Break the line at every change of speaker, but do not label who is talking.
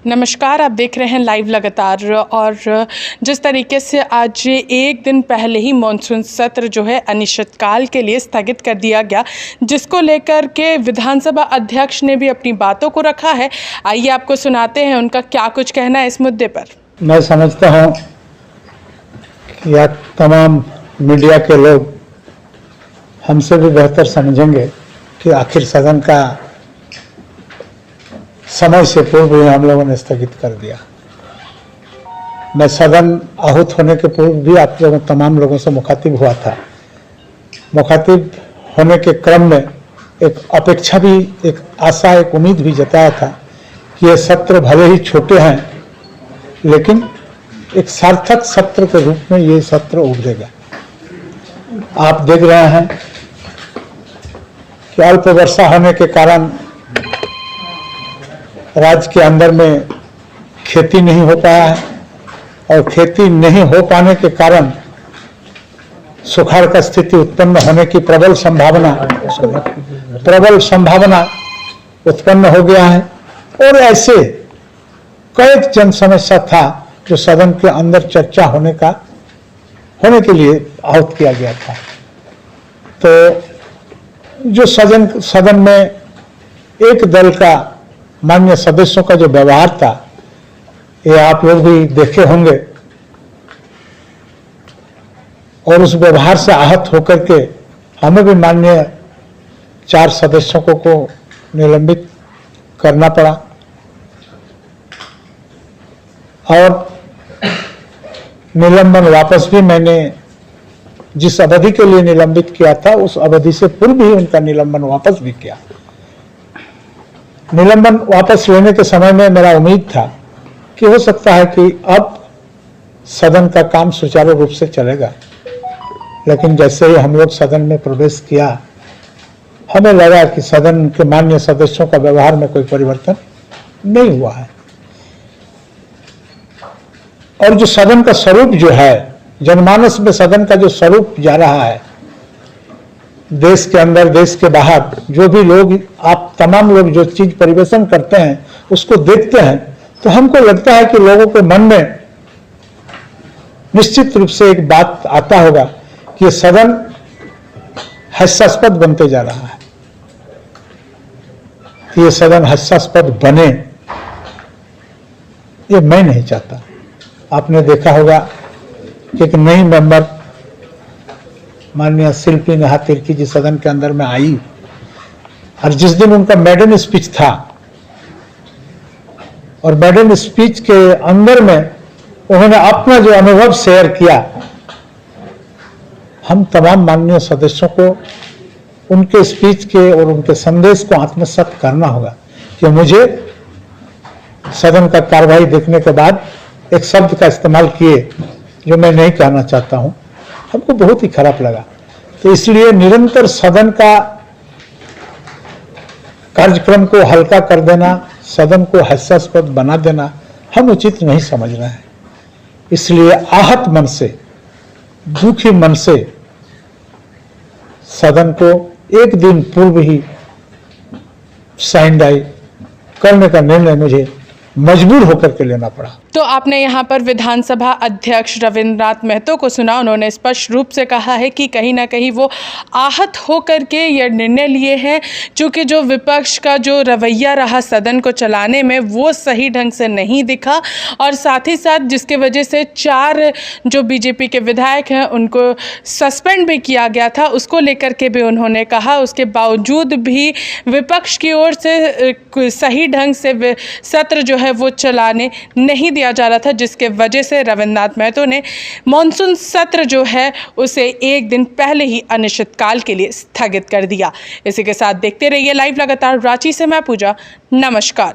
नमस्कार, आप देख रहे हैं लाइव लगातार। और जिस तरीके से आज एक दिन पहले ही मॉनसून सत्र जो है अनिश्चितकाल के लिए स्थगित कर दिया गया, जिसको लेकर के विधानसभा अध्यक्ष ने भी अपनी बातों को रखा है। आइए आपको सुनाते हैं उनका क्या कुछ कहना है इस मुद्दे पर।
मैं समझता हूँ कि यह तमाम मीडिया के लोग हमसे भी बेहतर समझेंगे कि आखिर सदन का समय से पूर्व ही हम लोगों ने स्थगित कर दिया। मैं सदन आहूत होने के पूर्व भी आप लोगों तमाम लोगों से मुखातिब हुआ था। मुखातिब होने के क्रम में एक अपेक्षा भी, एक आशा, एक उम्मीद भी जताया था कि ये सत्र भले ही छोटे हैं लेकिन एक सार्थक सत्र के रूप में ये सत्र उभरेगा। आप देख रहे हैं कि अल्प वर्षा होने के कारण राज्य के अंदर में खेती नहीं हो पाया है और खेती नहीं हो पाने के कारण सुखाड़ का स्थिति उत्पन्न होने की प्रबल संभावना उत्पन्न हो गया है। और ऐसे कई जन समस्या था जो सदन के अंदर चर्चा होने के लिए आहूत किया गया था। तो जो सदन में एक दल का माननीय सदस्यों का जो व्यवहार था, ये आप लोग भी देखे होंगे और उस व्यवहार से आहत होकर के हमें भी माननीय 4 सदस्यों को निलंबित करना पड़ा। और निलंबन वापस भी मैंने जिस अवधि के लिए निलंबित किया था उस अवधि से पूर्व ही उनका निलंबन वापस भी किया। निलंबन वापस लेने के समय में मेरा उम्मीद था कि हो सकता है कि अब सदन का काम सुचारू रूप से चलेगा, लेकिन जैसे ही हम लोग सदन में प्रवेश किया हमें लगा कि सदन के माननीय सदस्यों का व्यवहार में कोई परिवर्तन नहीं हुआ है। और जो सदन का स्वरूप जो है, जनमानस में सदन का जो स्वरूप जा रहा है, देश के अंदर देश के बाहर जो भी लोग, आप तमाम लोग जो चीज परिवेशन करते हैं उसको देखते हैं तो हमको लगता है कि लोगों के मन में निश्चित रूप से एक बात आता होगा कि ये सदन हास्यास्पद बनते जा रहा है। ये सदन हास्यास्पद बने, ये मैं नहीं चाहता। आपने देखा होगा कि एक नई मेंबर माननीय शिल्पी नेहा तिर्की जी सदन के अंदर में आई और जिस दिन उनका मैडन स्पीच था और मैडन स्पीच के अंदर में उन्होंने अपना जो अनुभव शेयर किया, हम तमाम माननीय सदस्यों को उनके स्पीच के और उनके संदेश को आत्मसात करना होगा कि मुझे सदन का कार्रवाई देखने के बाद एक शब्द का इस्तेमाल किए जो मैं नहीं कहना चाहता हूं, हमको बहुत ही खराब लगा। तो इसलिए निरंतर सदन का कार्यक्रम को हल्का कर देना, सदन को हास्यास्पद बना देना हम उचित नहीं समझ रहे हैं। इसलिए आहत मन से, दुखी मन से सदन को एक दिन पूर्व ही साइन डाई करने का निर्णय मुझे मजबूर होकर के लेना पड़ा।
तो आपने यहाँ पर विधानसभा अध्यक्ष रविंद्रनाथ महतो को सुना। उन्होंने स्पष्ट रूप से कहा है कि कहीं ना कहीं वो आहत होकर के यह निर्णय लिए हैं, क्योंकि जो विपक्ष का जो रवैया रहा सदन को चलाने में वो सही ढंग से नहीं दिखा। और साथ ही साथ जिसके वजह से 4 जो बीजेपी के विधायक हैं उनको सस्पेंड भी किया गया था, उसको लेकर के भी उन्होंने कहा। उसके बावजूद भी विपक्ष की ओर से सही ढंग से सत्र जो है वो चलाने नहीं दिया जा रहा था, जिसके वजह से रविंद्रनाथ महतो ने मॉनसून सत्र जो है उसे एक दिन पहले ही अनिश्चितकाल के लिए स्थगित कर दिया। इसी के साथ देखते रहिए लाइव लगातार। रांची से मैं पूजा, नमस्कार।